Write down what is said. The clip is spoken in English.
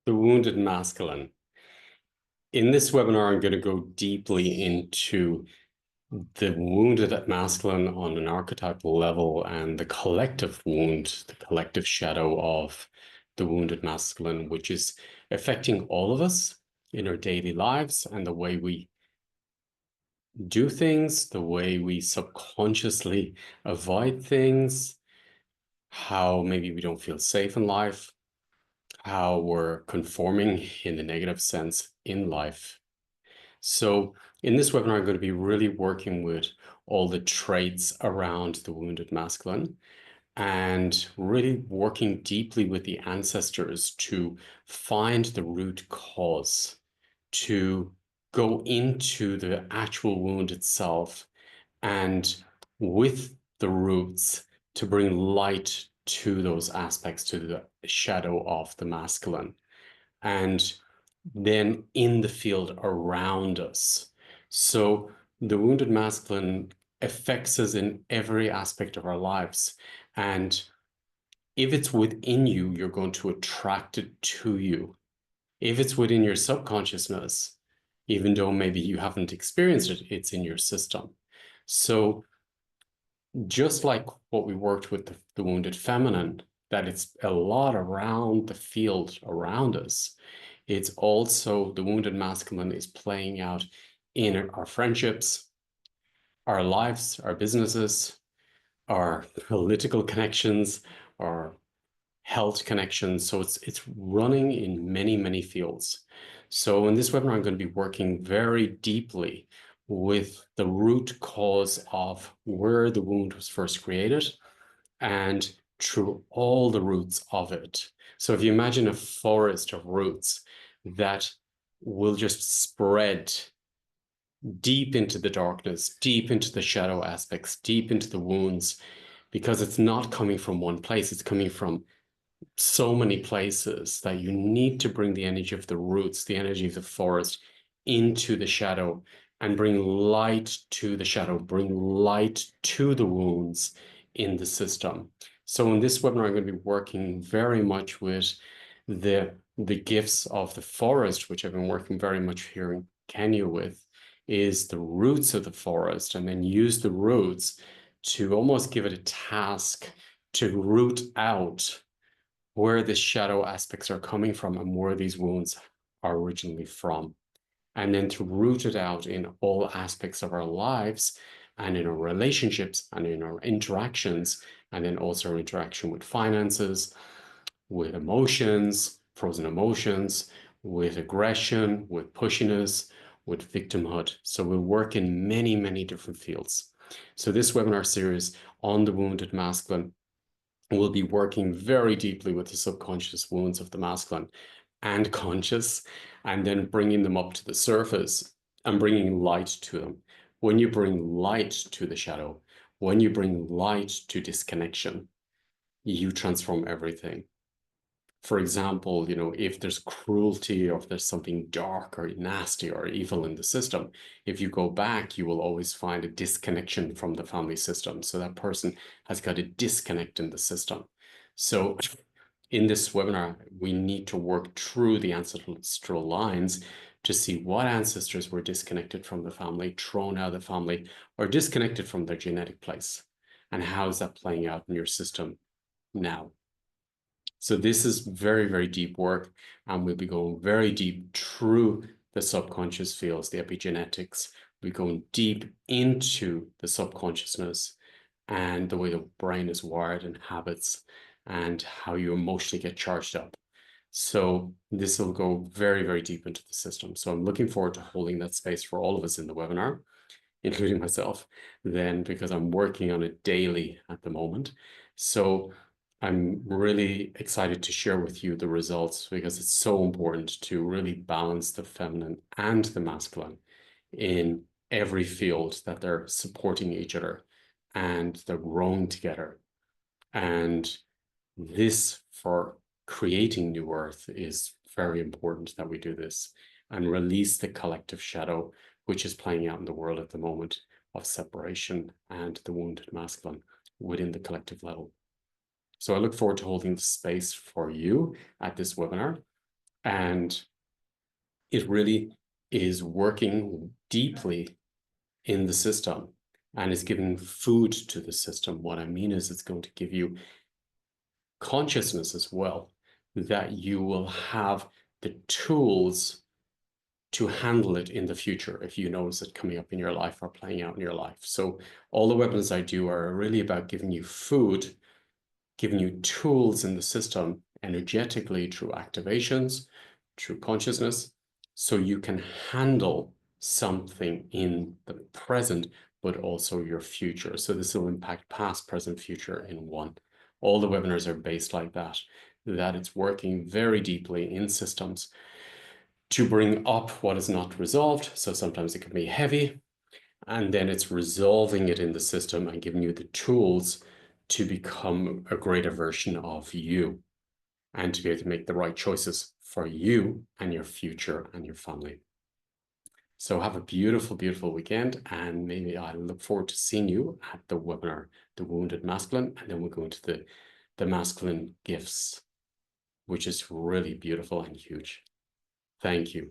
The wounded masculine. In this webinar, I'm going to go deeply into the wounded masculine on an archetypal level and the collective wound, the collective shadow of the wounded masculine, which is affecting all of us in our daily lives and the way we do things, the way we subconsciously avoid things, how maybe we don't feel safe in life, how we're conforming in the negative sense in life. So in this webinar, I'm going to be really working with all the traits around the wounded masculine and really working deeply with the ancestors to find the root cause, to go into the actual wound itself and with the roots to bring light to those aspects, to the shadow of the masculine. And then in the field around us. So the wounded masculine affects us in every aspect of our lives. And if it's within you, you're going to attract it to you. If it's within your subconsciousness, even though maybe you haven't experienced it, it's in your system. So just like what we worked with the wounded feminine, that it's a lot around the field around us. It's also the wounded masculine is playing out in our friendships, our lives, our businesses, our political connections, our health connections. So it's running in many, many fields. So in this webinar, I'm going to be working very deeply with the root cause of where the wound was first created and through all the roots of it. So if you imagine a forest of roots that will just spread deep into the darkness, deep into the shadow aspects, deep into the wounds, because it's not coming from one place, it's coming from so many places that you need to bring the energy of the roots, the energy of the forest into the shadow and bring light to the shadow, bring light to the wounds in the system. So in this webinar, I'm going to be working very much with the gifts of the forest, which I've been working very much here in Kenya with, is the roots of the forest, and then use the roots to almost give it a task to root out where the shadow aspects are coming from and where these wounds are originally from. And then to root it out in all aspects of our lives and in our relationships and in our interactions, and then also our interaction with finances, with emotions, frozen emotions, with aggression, with pushiness, with victimhood. So we'll work in many, many different fields. So this webinar series on the wounded masculine will be working very deeply with the subconscious wounds of the masculine and conscious, and then bringing them up to the surface and bringing light to them. When you bring light to the shadow, when you bring light to disconnection, you transform everything. For example, if there's cruelty or if there's something dark or nasty or evil in the system, if you go back, you will always find a disconnection from the family system. So that person has got a disconnect in the system. So in this webinar, we need to work through the ancestral lines to see what ancestors were disconnected from the family, thrown out of the family, or disconnected from their genetic place. And how is that playing out in your system now? So this is very, very deep work, and we'll be going very deep through the subconscious fields, the epigenetics. We're going deep into the subconsciousness and the way the brain is wired and habits and how you emotionally get charged up. So this will go very, very deep into the system. So I'm looking forward to holding that space for all of us in the webinar, including myself, then, because I'm working on it daily at the moment. So I'm really excited to share with you the results because it's so important to really balance the feminine and the masculine in every field, that they're supporting each other and they're growing together. And this, for creating New Earth, is very important that we do this and release the collective shadow, which is playing out in the world at the moment, of separation and the wounded masculine within the collective level. So I look forward to holding the space for you at this webinar. And it really is working deeply in the system and is giving food to the system. What I mean is it's going to give you consciousness as well, that you will have the tools to handle it in the future if you notice it coming up in your life or playing out in your life. So all the webinars I do are really about giving you food, giving you tools in the system energetically through activations, through consciousness, so you can handle something in the present, but also your future. So this will impact past, present, future in one. All the webinars are based like that, that it's working very deeply in systems to bring up what is not resolved. So sometimes it can be heavy, and then it's resolving it in the system and giving you the tools to become a greater version of you and to be able to make the right choices for you and your future and your family. So have a beautiful, beautiful weekend, and maybe I look forward to seeing you at the webinar, The Wounded Masculine, and then we'll go into the masculine gifts, which is really beautiful and huge. Thank you.